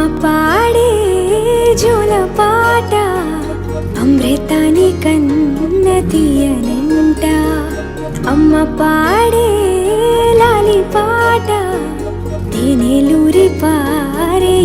పాడే జోల పాట అమృతాని కన్న తీయనంట. అమ్మ పాడే లాలి పాట తేనెలూరి పారే